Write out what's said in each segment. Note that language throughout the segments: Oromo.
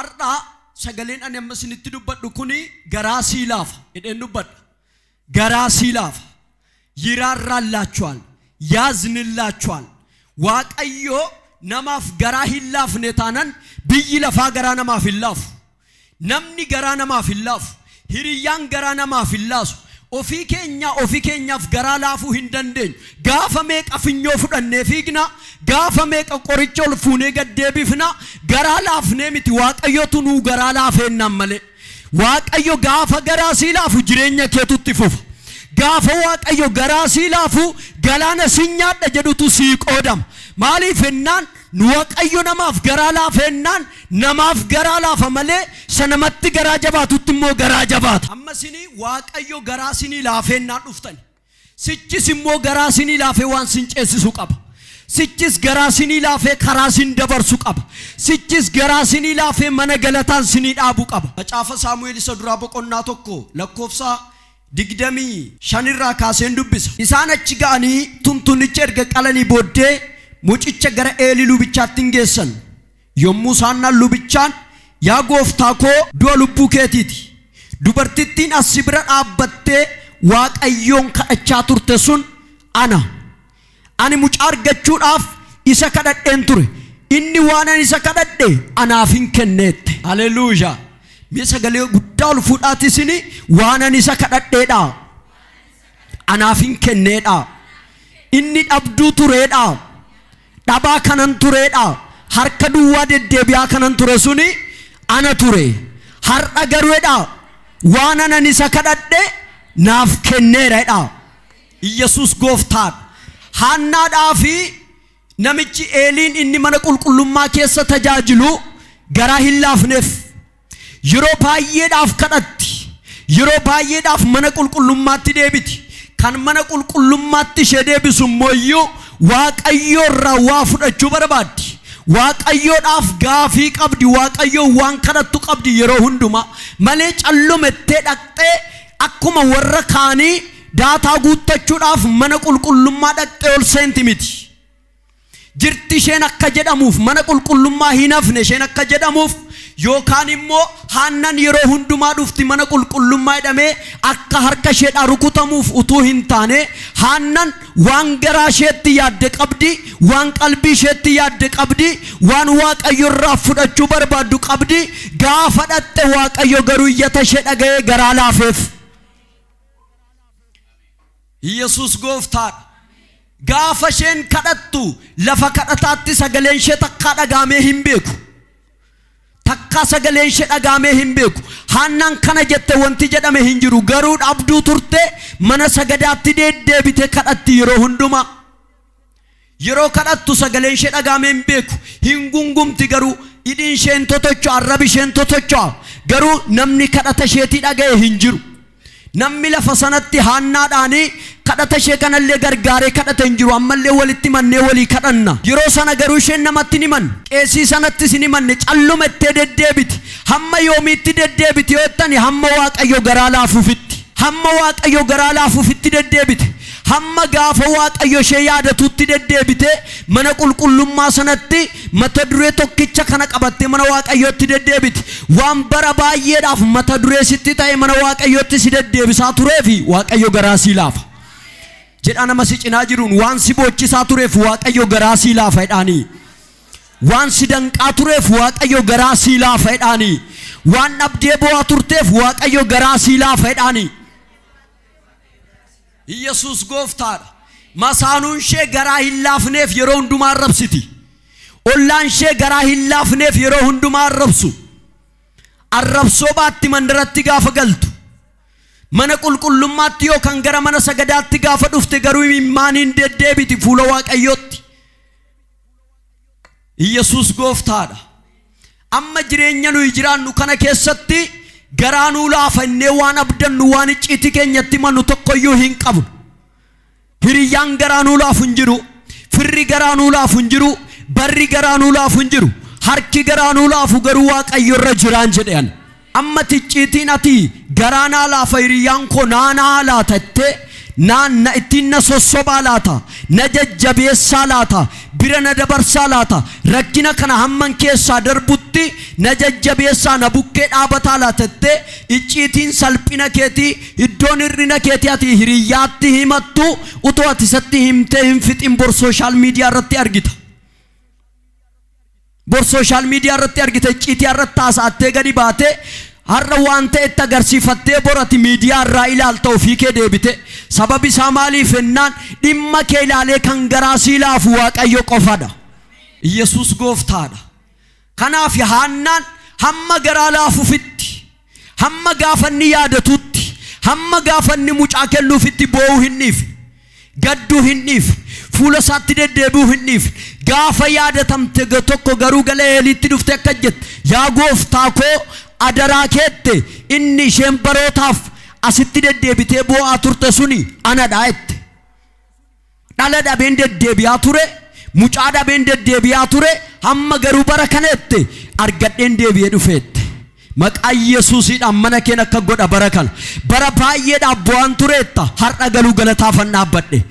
Arda sagaleen ani amma isinitti dubbadhu kuni garaa sii laafa jedheen dubbadha. Garaa sii laafa yiraarraalaachwaal yaaznillaaachwaal Waaqayyo namaaf garaa hin laafne taanan biyyi lafaa garaa namaaf hin laafu. Namni garaa namaaf hin laafu. Hiriyyaan garaa namaaf hin laasu. Ofii keenyaaf garaa laafuu hin dandeenyu. Gaafa meeqa finyoo fudhannee fiigna, gaafa meeqa qoricha ol fuunee gad deebifna, garaa laafnee miti. Waaqayyotu nuu garaa laafeennan malee. Waaqayyo gaafa garaa sii laafu jireenya keetutti fufa. Gaafa Waaqayyo garaa sii laafu galaana si nyaadha jedhutu sii qoodama. Maaliif ennaan Waaqayyo namaaf garaa laafeennan namaaf garaa laafa malee sanamatti garaa jabaatutti immoo garaa jabaata. Amma sinii Waaqayyo garaa sinii laafeennan dhuftani. Sichis immoo garaa sinii laafee waan sin ceesisu qaba. Sichis garaa sinii laafee karaa sin dabarsu qaba. Sichis garaa sinii laafee mana galataan sinii dhaabu qaba. Macaafa Saamu'eel isa duraa boqonnaa tokko lakkoofsa 25 irraa kaaseen dubbisa. Isaan achi ga'anii tuntunicha erga qalanii booddee mucicha gara Eelii lubichaatti geessan. Yommuu isaan lubichaan yaa gooftaa koo du'a lubbuu keetiiti. Dubartittiin as bira dhaabbattee Waaqayyoon kadhachaa turte sun ani mucaa argachuudhaaf isa kadhadheen ture. Inni waan ani isa kadhadhe anaaf hin kenneette. Haleluuyaa. Mee sagalee guddaa ol fuudhaati isini waan ani isa kadhadheedha. Anaaf hin kenneedha. Inni dhabduu tureedha. Dhabaa kanan tureedha. Harka duwwaa deddeebi'aa kanan ture suni ana ture. Har'a garuudha waan ani isa kadhadhe naaf kenneeradha. Yesus gooftaadha. Haannaadhaa fi namichi Eeliin inni mana qulqullummaa keessa tajaajilu garaa hin laafneef. Yeroo baay'eedhaaf kadhatti. Yeroo baay'eedhaaf mana qulqullummaatti deebiti. Kan mana qulqullummaatti ishee deebisu immoo Waaqayyo irraa waa fudhachuu barbaaddi. Waaqayyoodhaaf gaafii qabdi. Waaqayyo waan kadhattu qabdi yeroo hundumaa. Malee callumettee dhaqxee akkuma warra kaanii daataa guuttachuudhaaf mana qulqullummaa dhaqxee ol seenti miti. Jirti isheen akka jedhamuuf mana qulqullummaa hin hafne isheen akka jedhamuuf yookaan immoo Haannan yeroo hundumaa dhufti mana qulqullummaa jedhamee akka harka isheedhaa rukutamuuf utuu hin taane Haannan waan garaa isheetti yaadde qabdi, waan qalbii isheetti yaadde qabdi, waan Waaqayyo irraa fudhachuu barbaaddu qabdi. Gaafa dhatte Waaqayyo garuu iyyata ishee dhaga'ee garaa laafeef. Yesus gooftaadha. Gaafa isheen kadhattu lafa kadhataatti sagaleen ishee takkaa dhagaamee hin beeku. Takka sagaleen ishee dhagaamee hin beeku. Haannan kana jette wanti jedhame hin jiru. Garuu dhabduu turte mana sagadaatti deddeebite kadhatti yeroo hundumaa. Yeroo kadhattu sagaleen ishee dhagaamee hin beeku. Hin gungumti garuu hidhiin isheen totocho'a, arrabi isheen totocho'a. Garuu namni kadhata isheetii dhaga'e hin jiru. Namni lafa sanatti Haannaadhaanii kadhata ishee kanallee gargaaree kadhata hin jiru. Ammallee walitti mannee walii kadhanna. Yeroo sana garuu isheen namatti ni manne. Qeesii sanattis ni manne. Callumettee deddeebiti. Hamma yoomiitti deddeebiti yoo jettani hamma Waaqayyo garaa laafuufitti. Hamma Waaqayyo garaa laafuufitti deddeebiti. Hamma gaafa Waaqayyo ishee yaadatutti deddeebite mana qulqullummaa sanatti mata duree tokkicha kana qabattee mana Waaqayyootti deddeebiti. Waan bara baay'eedhaaf mata duree sitti ta'e mana Waaqayyootti si deddeebisaa tureefi Waaqayyo garaa sii laafa. Jedha nama si cinaa jiruun waan si boochisaa tureef Waaqayyo garaa sii laafa jedhaanii. Waan si danqaa tureef Waaqayyo garaa sii laafa jedhaanii. Waan dhabdee bo'aa turteef Waaqayyo garaa sii laafa jedhaanii. Yesus gooftaadha. Masaanuun ishee garaa hin laafneef yeroo hundumaa arrabsiti. Ollaan ishee garaa hin laafneef yeroo hundumaa arrabsu. Arrabsoo baatti mandaratti gaafa galtu. Mana qulqullummaatti yookaan gara mana sagadaatti gaafa dhufte garuu imimmaaniin deddeebiti fuula Waaqayyootti. Yesus gooftaadha. Amma jireenya nuyi jiraannu kana keessatti garaa nuu laafannee waan abdannu waan icciitii keenyatti mannu tokkoyyuu hin qabnu. Hiriyyaan garaa nuu laafu hin jiru. Firri garaa nuu laafu hin jiru. Barri garaa nuu laafu hin jiru. Harki garaa nuu laafu garuu Waaqayyo irra jiraan jedhan. Amma ticciitiin ati garaa naa laafa hiriyyaan koo naa laatatte naanna ittiin na sossobaa laata, na jajjabeessaa laata, bira na dabarsaa laata, rakkina kana hamman keessaa darbutti na jajjabeessaa na bukkee dhaabataa laatattee icciitiin salphina keetii iddoon hir'ina keetii ati hiriyyaatti himattu utoo ati isatti himtee hin fixin bor sooshaal miidiyaa irratti argita. Bor sooshaal miidiyaa irratti argita icciitii irratti haasa'attee gadi baatee har'a waan ta'etti agarsiifattee borati miidiyaa irraa ilaalta ofii kee deebite. Sababi isaa maaliif ennaan dhimma kee ilaalee kan garaa sii laafu Waaqayyo qofadha. Yesuus gooftaadha. Kanaaf Haannaan hamma garaa laafuufitti, hamma gaafanni yaadatutti, hamma gaafanni mucaa kennuufitti boo'uu hin dhiifne, gadduu hin dhiifne, fuula isaatti deddeebi'uu hin dhiifne. Gaafa yaadatamte tokko garuu galee Eeliitti dhufte akka jette, yaa gooftaa koo adaraa keette inni isheen barootaaf asitti deddeebitee boo'aa turte suni anadha jette. Dhala dhabeen deddeebi'aa ture, mucaa dhabeen deddeebi'aa ture, hamma garuu bara kanatti argadheen deebi'ee dhufeette. Maqaa Yesuusiidhaan mana keen akka godha bara kana. Bara baay'eedhaaf bu'aan tureetta, har'a garuu galataafan dhaabbadhe.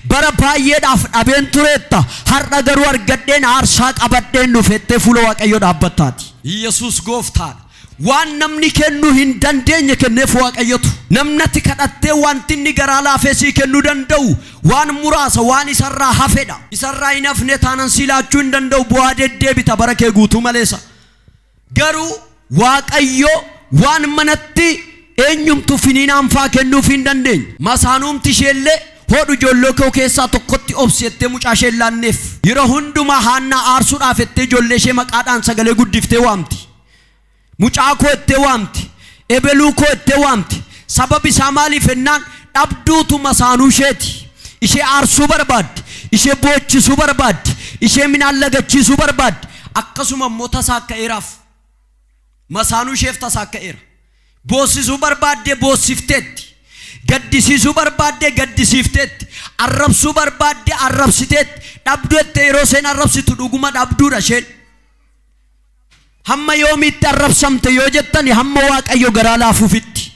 Bara baay'eedhaaf dhabeen tureetta, har'a garuu argadheen aarsaa qabadheen dhufettee fuula Waaqayyoo dhaabbattaati. Yesuus gooftaadha. Waan namni kennu hin dandeenye kenneef Waaqayyotu. Namnatti kadhattee wanti inni garaa laafee sii kennuu danda'u waan muraasa waan isarraa hafedha. Isarraa hin hafne taanan sii laachuu hin danda'u bu'aa deddeebita bara kee guutuu maleessa. Garuu Waaqayyo waan manatti eenyumtu finiinaanfaa kennuuf hin dandeenye. Masaanuumti isheellee hodhu ijoollee koo keessaa tokkotti obseettee mucaa ishee laanneef. Yeroo hundumaa Haannaa aarsuudhaaf ettee ijoollee ishee maqaadhaan sagalee guddiftee waamti. Mucaa koo ettee waamti, ebeluu koo ettee waamti. Sababi isaa maaliif ennaan dhabduutu masaanuu isheeti. Ishee aarsuu barbaaddi, ishee boochisuu barbaaddi, ishee minaan lagachiisuu barbaaddi. Akkasuma immoo tasaakka'eeraaf. Masaanuu isheef tasaakka'eera. Boossisuu barbaaddee boossifteetti. Gaddisiisuu barbaaddee gaddisiifteetti. Arrabsuu barbaaddee arrabsiteetti. Dhabduu ettee yeroo isheen arrabsitu dhuguma dhabduudha isheen. Hamma yoomitti arrabsamte yoo jettani hamma Waaqayyo garaa laafuufitti.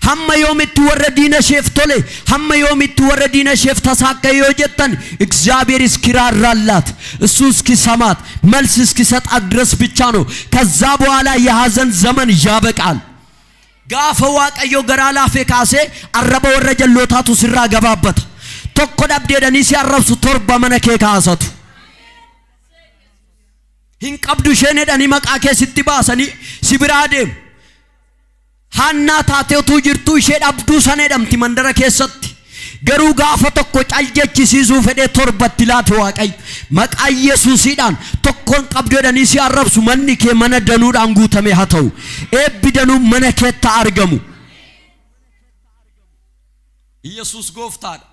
Hamma yoomitti warra diina isheef tole, hamma yoomitti warra diina isheef tasaakka'e yoo jettani እግዚአብሔር እስኪራራላት እሱ እስኪሰማት መልስ እስኪሰጣት ድረስ ብቻ ነው። ከዛ በኋላ የሐዘን ዘመን ያበቃል። ጋፈ Waaqayyo garaa laafee kaasee arraba warra jalootaatu sirraa gabaabata. Tokko dhabdeedhanii si arrabsu torba mana kee kaasatu. Hin qabdu isheen jedhanii maqaa keessitti baasanii si biraa deemu. Haannaa taateetu jirtu ishee dhabduu sana jedhamti mandara keessatti. Garuu gaafa tokko caljechisiisuu fedhee torbatti laate Waaqayyo. Maqaa Yesuusiidhaan tokkoon qabdu jedhanii si arrabsu manni kee mana danuudhaan guutame haa ta'u. Eebbi danuu mana keetti argamu. Yesuus gooftaadha.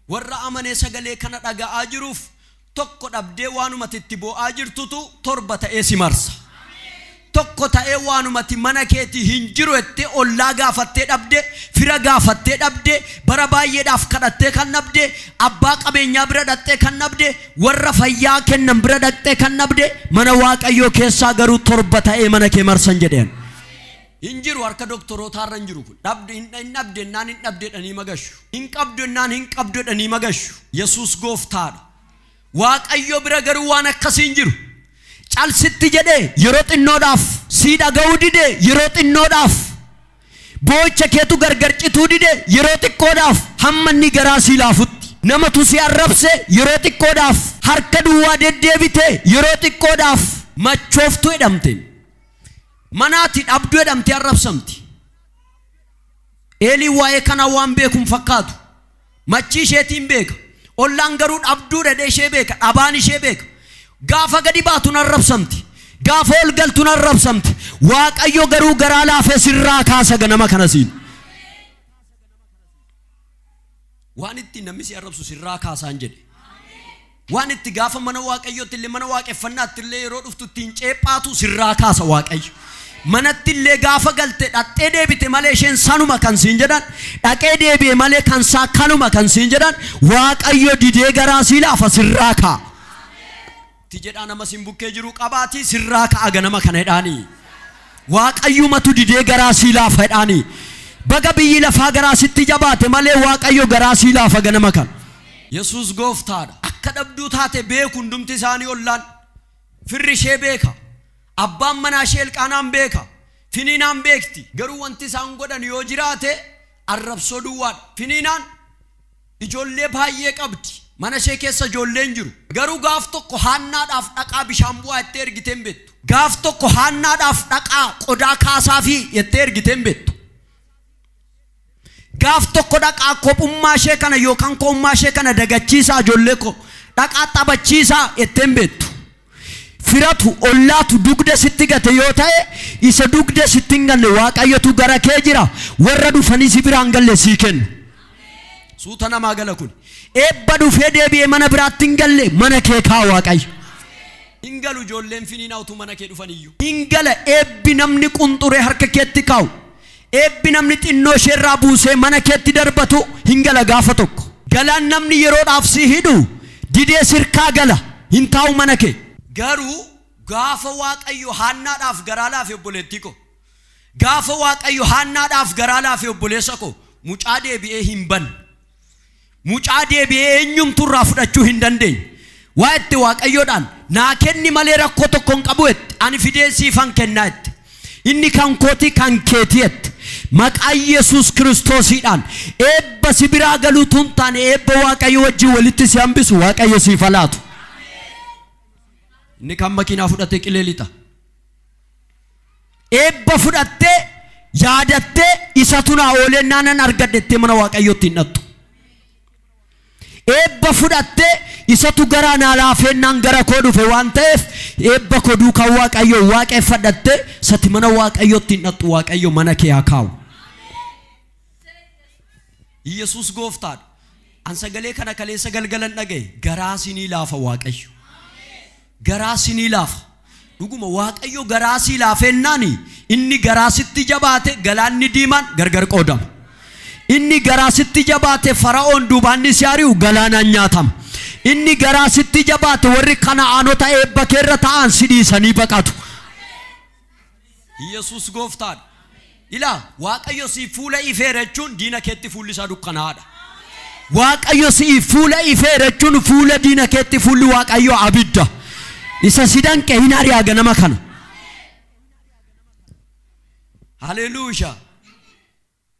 Warra amanee sagalee kana dhaga'aa jiruuf tokko dhabdee waanumatti itti boo'aa jirtutu torba ta'ee si marsa. Tokko ta'ee waanumatti mana keetii hin jiru ettee ollaa gaafattee dhabdee, fira gaafattee dhabdee, bara baay'eedhaaf kadhattee kan dhabdee, abbaa qabeenyaa bira dhaqxee kan dhabdee, warra fayyaa kennan bira dhaqxee kan dhabdee, mana Waaqayyoo keessaa garuu torba ta'ee mana kee marsan jedheen. Hin jiru harka doktorootaa irra hin jiru kun. Hin dhabdennaan hin dhabdeedhanii magashu. Hin qabdennaan hin qabdeedhanii magashu. Yesuus gooftaadha. Waaqayyo bira garuu waan akkasii hin jiru. Calsitti jedhee yeroo xinnoodhaaf sii dhaga'uu didee yeroo xinnoodhaaf boocha keetu gargar cituu didee yeroo xiqqoodhaaf hamma inni garaa sii laafutti namatu si arrabse yeroo xiqqoodhaaf harka duwwaa deddeebite yeroo xiqqoodhaaf machooftuu jedhamte manaati dhabduu jedhamte arrabsamti. Eelii waa'ee kana waan beekuun fakkaatu machii isheetiin beeka. Ollaan garuu dhabduu dhedhee ishee beeka, dhabaan ishee beeka. Gaafa gadi baatuun arrabsamti, gaafa ol galtuun arrabsamti. Waaqayyo garuu garaa laafee sirraa kaasa ganama kana siin. Waan itti namni si arrabsu sirraa kaasaan jedhe. Waan itti gaafa mana Waaqayyootti illee mana waaqeffannaatti illee yeroo dhuftu ittiin ceephaatu sirraa kaasa Waaqayyo. Manatti illee gaafa galte dhaqxee deebite malee isheen sanuma kan siin jedhan, dhaqee deebi'e malee kan saa kanuma kan siin jedhan, Waaqayyo didee garaa sii laafa sirraa kaa. Tijedhaa nama siin bukkee jiru qabaati sirraa kaa ganama kana jedhaanii. Waaqayyumatu didee garaa sii laafa jedhaanii. baga biyyi lafaa garaa sitti jabaate malee waaqayyo garaa sii laafa ganama kan. Yesuus gooftaadha. Akka dhabduu taate beeku hundumti isaanii ollaan. Firri ishee beeka. Abbaan manaa ishee Elqaanaan beeka. Finiinaan beekti. Garuu wanti isaan godhan yoo jiraate arrabsoo duwwaadha. Finiinaan ijoollee baay'ee qabdi. Mana ishee keessa ijoolleen jiru. Garuu gaaf tokko Haannaadhaaf dhaqaa bishaan bu'aa itti ergitee hin beektu. Gaaf tokko Haannaadhaaf dhaqaa qodaa kaasaa fi itti ergitee hin beektu. Gaaf tokko dhaqaa kophummaa ishee kana yookaan kophummaa ishee kana dagachiisaa ijoollee koo dhaqaa taphachiisaa itti hin beektu. Firatu ollaatu dugda sitti gate yoo ta'e isa dugda sitti hin galle waaqayyotu gara kee jira warra dhufanii si biraan galle sii kennu. Suuta namaa gala kun eebba dhufee deebi'ee mana biraatti hin galle mana kee kaa waaqayyo. Hin galu ijoolleen finiinaa utuu mana kee dhufan iyyuu. Hin gala eebbi namni qunxuree harka keetti kaa'u. Eebbi namni xinnoo isheerraa buusee mana keetti darbatu hin gala gaafa tokko. Galaan namni yeroodhaaf si hidhu didee sirkaa gala hin taa'u mana kee. Garuu gaafa waaqayyo Haannaadhaaf garaa laafe obboleettii ko. Gaafa waaqayyo Haannaadhaaf garaa laafe obboleessa ko mucaa deebi'ee hin banne. Mucaa deebi'ee eenyumtu irraa fudhachuu hin dandeenye. Waa itti waaqayyoodhaan naa kenni malee rakkoo tokko hin qabu itti ani fidee siifan kennaa itti. Inni kan kooti kan keetii itti. Maqaa Yesuus Kiristoosiidhaan eebba si biraa galuutu hin taane eebba waaqayyo wajjin walitti si hambisu waaqayyo siif laatu. Inni kan makiinaa fudhatee qilee lixa. Eebba fudhattee yaadattee isatu naa oolee naanan argadhettee mana waaqayyootti hin dhattu. Eebba fudhattee isatu garaa naa laafeennaan gara koo dhufe waan ta'eef eebba koo duukaa waaqayyo waaqeffadhattee sati mana waaqayyootti hin dhattu waaqayyo mana kee haa kaa'u. Yesuus gooftaadha. An sagalee kana kaleessa galgalan dhagaye garaa sinii laafa waaqayyo. Garaa sinii laafa. Dhuguma waaqayyo garaa sii laafennaani inni garaa sitti jabaate galaanni diimaan gargar qoodama. Inni garaa sitti jabaate Fara'oon duubaanni si ari'u galaanaan nyaatama. Inni garaa sitti jabaate warri Kana'aanota eebba keerra ta'an si dhiisanii baqatu. Yesuus gooftaadha. Ilaa waaqayyo si fuula ifeera jechuun diina keetti fuulli isaa dukkanaadha. Waaqayyo si fuula ifeera jechuun fuula diina keetti fuulli waaqayyo abidda. Isa sidan ke hin ari'a ganama kana. Haleluuyaa.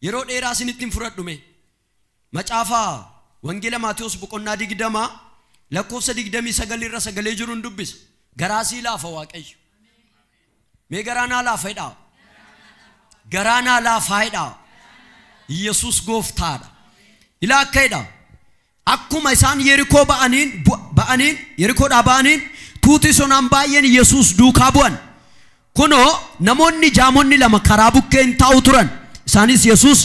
Yeroo dheeraa isinitti hin fudhadhume. Macaafa Wangeela Maatiyos boqonnaa 20 lakkoofsa 29 irra sagalee jiru hin dubbisa. Garaa sii laafa waaqayyo. Mee garaa naa laafa jedhaa. Garaa naa laafa jedhaa. Yesuus gooftaadha. Ilaa akka jedhaa. Akkuma isaan Yerikoo ba'aniin Yerikoodhaa ba'aniin tuuti sonaan baay'een Yesuus duukaa bu'an. Kunoo namoonni jaamonni lama karaa bukkee hin taa'u turan. Isaanis Yesuus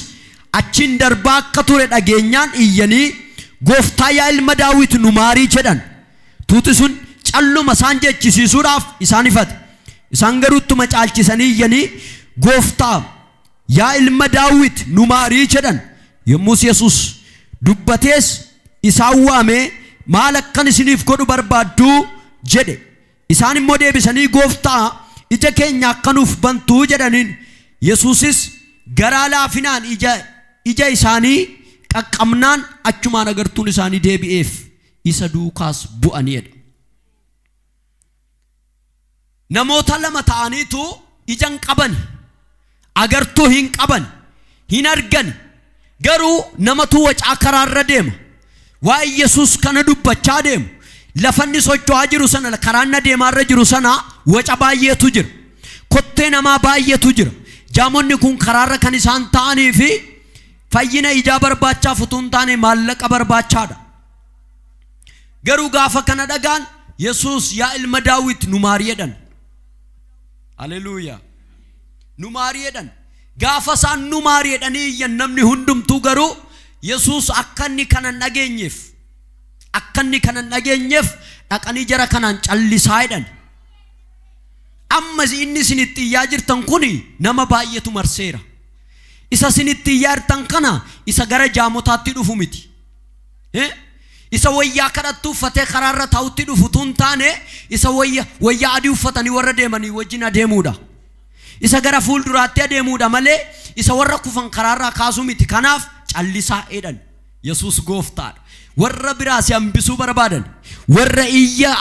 achiin darbaa akka ture dhageenyaan iyyanii gooftaa yaa ilma Daawit nu maarii jedhan. Tuuti sun calluma isaan jechisiisuudhaaf isaan ifate. Isaan garuu ittuma caalchisanii iyyanii gooftaa yaa ilma Daawit nu maarii jedhan. Yommus Yesuus dubbatees isaan waamee maal akkan isiniif godhu barbaaddu jedhe. Isaan immoo deebisanii gooftaa ija keenya akka nuuf bantuu jedhaniin. Yesuusis garaa laafinaan ija isaanii qaqqabnaan achumaan agartuun isaanii deebi'eef isa duukaas bu'aniidha. Namoota lama ta'aniitu ija qaban agartuu hin qaban hin argan garuu namatu wacaa karaarra deema waa'ee Yesuus kana dubbachaa deemu. Lafanni socho'aa jiru sana karaanna deemaarra jiru sana waca baay'eetu jira. Kottee namaa baay'eetu jira. Jaamonni kun karaarra kan isaan ta'anii fi fayyina ijaa barbaachaaf utuu hin taane maallaqa barbaachaadha. Garuu gaafa kana dhagaan Yesuus yaa ilma Daawit nu maarii jedhan. Haleluuyaa. Nu maarii jedhan. Gaafa isaan nu maarii jedhanii iyyan namni hundumtuu garuu Yesuus akka inni kana dhageenyeef dhaqanii jara kanaan callisaa jedhan. Amma inni isinitti iyyaa jirtan kuni nama baay'eetu marseera. Isa isinitti iyyaa jirtan kana isa gara jaamotaatti dhufu miti. Isa wayyaa kadhattu uffatee karaarra taa'utti dhufu tun taane isa wayyaa adii uffatanii warra deemanii wajjin adeemuudha. isa gara fuulduraatti adeemuudha malee isa warra kufan karaarraa kaasuu miti. Kanaaf callisaa jedhan. Yesuus gooftaadha. Warra biraa si hambisuu barbaadan, warra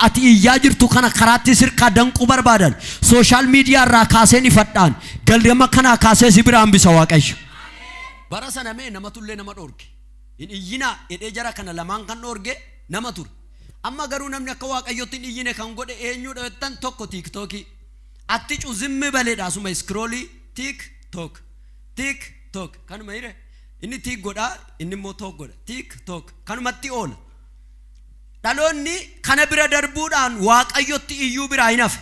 ati iyyaa jirtu kana karaatti sirkaa danquu barbaadan, sooshaal miidiyaa irraa kaasee ifadhaan galgama kana kaasee si bira hambisa Waaqayyo. Bara sana mee nama tullee nama dhoorge. Hin iyyina jedhee jara kana lamaan kan dhoorge nama ture. Amma garuu namni akka Waaqayyotti hin iyyine kan godhe eenyudha jettan tokko tiiktookii. Atti cuzimmi baleedha asuma iskroolii tiiktook kanuma hire. Inni tiik godha inni immoo took godha tiiktook kanumatti oola. Dhaloonni kana bira darbuudhaan Waaqayyotti iyyuu biraa hin hafe.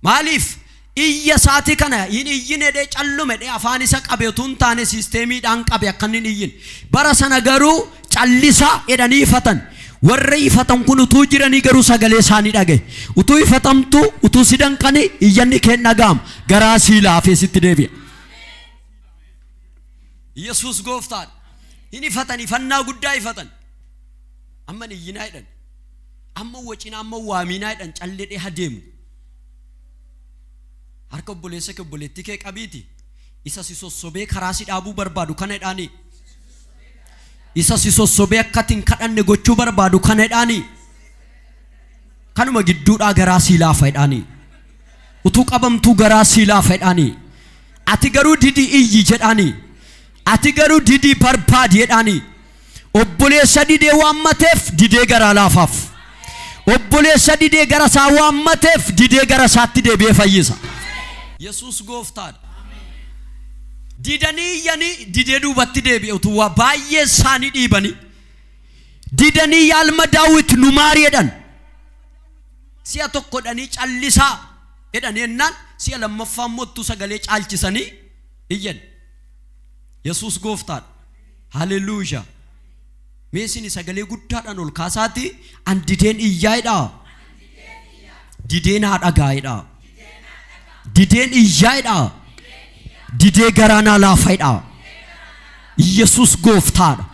Maaliif? Iyya saati kana hin iyyine dhee callume dhee afaan isa qabe utuu hin taane siisteemiidhaan qabe akka inni hin iyyine. Bara sana garuu callisaa jedhanii ifatan. Warra ifatan kun utuu jiranii garuu sagalee isaanii dhagaye. Utuu ifatamtu utuu si danqani iyyanni kee dhaga'ama. Garaa sii laafee sitti deebi'a. Yesuus gooftaadha. Hin ifatan ifannaa guddaa ifatan. Amma iyyinaa jedhan. Amma wacinaa amma waaminaa jedhan callee dhee hadeemu. Harka obboleessa kee obboleettii kee qabiiti. Isa si sossobee karaa si dhaabuu barbaadu kana jedhaanii. Isa si sossobee akkatiin kadhanne gochuu barbaadu kana jedhaanii. Kanuma gidduudhaa garaa sii laafa jedhaanii. Utuu qabamtuu garaa sii laafa jedhaanii. Ati garuu didi iyyi jedhaanii. Ati garuu didi barbaadi jedhaanii. Obboleessa didee waammateef didee garaa laafaaf. Obboleessa didee gara isaa waammateef didee gara isaatti deebi'ee fayyisa. Yesuus gooftaadha. Didanii iyyanii didee duubatti deebi'e utuu waa baay'ee isaanii dhiibanii. Didanii yaalma Daawit nu maari jedhan. Si'a tokko dhanii callisaa jedhan yennaan si'a lammaffaa immoo sagalee caalchisanii iyyan. Yesuus gooftaadha. Haleluuyaa. Meesini sagalee guddaadhaan ol kaasaati an dideen iyyaadha. Dideen haa dhagaa'edha. Dideen iyyaadha. Didee garaanaa laafaadha. Yesuus gooftaadha.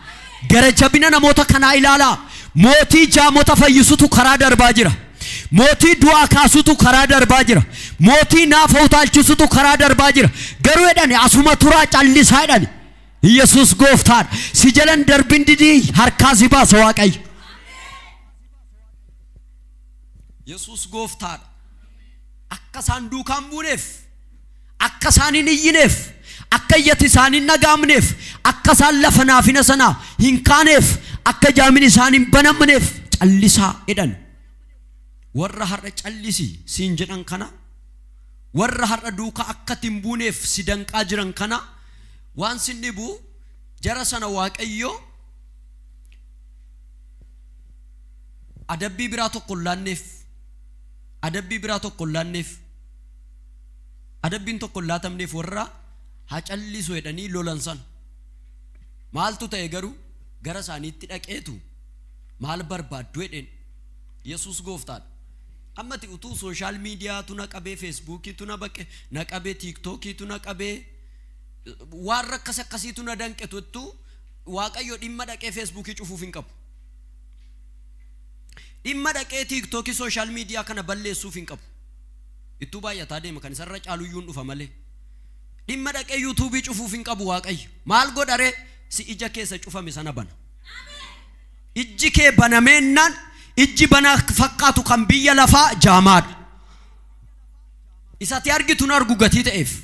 Gara jabina namoota kanaa ilaalaa. Mootii jaamota fayyisutu karaa darbaa jira. Mootii du'aa kaasutu karaa darbaa jira. Mootii naafa utaalchisutu karaa darbaa jira. Garuu jedhani asuma turaa callisaa jedhani. Yesuus gooftaadha. Si jalan darbin didii harkaa si baasa Waaqayyo. Yesuus gooftaadha. Akka isaan duukaan buuneef, akka isaan hin iyyineef, akka iyyati isaan hin dhaga'amneef, akka isaan lafa naafina sanaa hin kaaneef, akka jaamin isaan hin banamneef callisaa jedhan. Warra har'a callisi siin jedhan kana, warra har'a duukaa akka hin buuneef si danqaa jiran kana, waan sin dhibu jara sana Waaqayyo adabbii biraa tokko laanneef. Adabbii biraa tokko laanneef. Adabbiin tokko laatamneef warra haa callisu jedhanii lolan sana. Maaltu ta'e garuu gara isaaniitti dhaqeetu maal barbaaddu jedheen. Yesuus gooftaadha. Ammati utuu sooshaal miidiyaa tu naqabee feesbuukii tu naqabee tiiktookii tu naqabee waan rakkas akkasiitu na danqetutu Waaqayyo dhimma dhaqee feesbuukii cufuuf hin qabu. Dhimma dhaqee tiiktookii sooshaal miidiyaa kana balleessuuf hin qabu. Ittuu baay'ataa deema kan isarra caaluyyuun dhufa malee. Dhimma dhaqee yuutuubii cufuuf hin qabu Waaqayyo. Maal godharee si ija keessa cufame sana bana. Ijji kee banameennaan ijji banaa fakkaatu kan biyya lafaa jaamaadha. Isati argituun argu gatii ta'eef.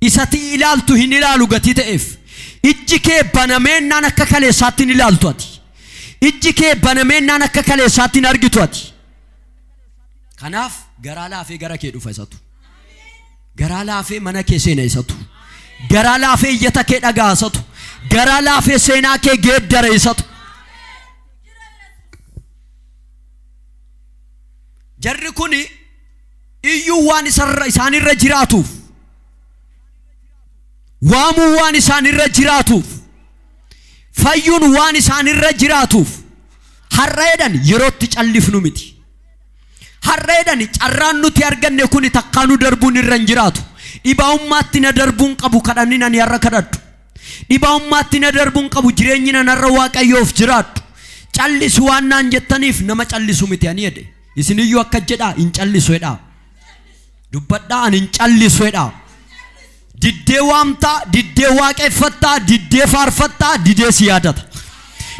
Isati ilaaltu hin ilaalu gatii ta'eef. Ijji kee banameennaan akka kaleessaatti hin ilaaltu ati. Ijji kee banameennaan akka kaleessaatti hin argitu ati. Kanaaf garaa laafee gara kee dhufa isatu. Garaa laafee mana kee seena isatu. Garaa laafee iyyata kee dhagaa isatu. Garaa laafee seenaa kee geeddara isatu. Jarri kuni iyyuu waan isaanirra jiraatuuf, waamuu waan isaanirra jiraatuuf, fayyuun waan isaanirra jiraatuuf har'a jedhan yerootti callifnu miti. Har'a jedhan carraan nuti arganne kuni takkaanu darbuun irra hin jiraatu. Dhibaa'ummaatti na darbuun qabu kadhanni nani har'a kadhadhu. Dhibaa'ummaatti na darbuun qabu jireenyi nan har'a Waaqayyoof jiraadhu. Callisu waan naan jettaniif nama callisu miti ani jedhe. Isiniyyuu akka jedhaa hin callisu jedhaa. dubbadha anin callisuudha diddee waamta diddee waaqeffatta diddee faarfatta diddee siyaadata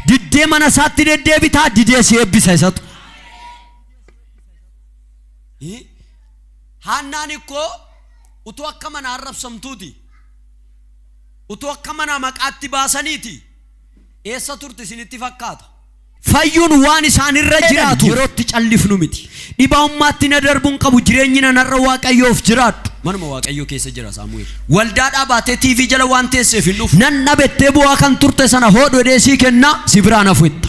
diddee mana isaatti deddeebita diddee si eebbisa isatu Haannaan ikkoo utuu akka mana arrabsamtuuti utuu akka mana maqaatti baasaniiti eessa turte isinitti fakkaata fayyuun waan isaan irra jiraatu yerootti callifnu miti dhibaa'ummaatti na darbuun qabu jireenyina narra waaqayyoof jiraadhu manuma waaqayyoo keessa jira Saamu'eel waldaadhaa baatee TV jala waan teesseef hin dhufu nan dhabettee bu'aa kan turte sana hoodhu dheesii kenna si biraan hafuutti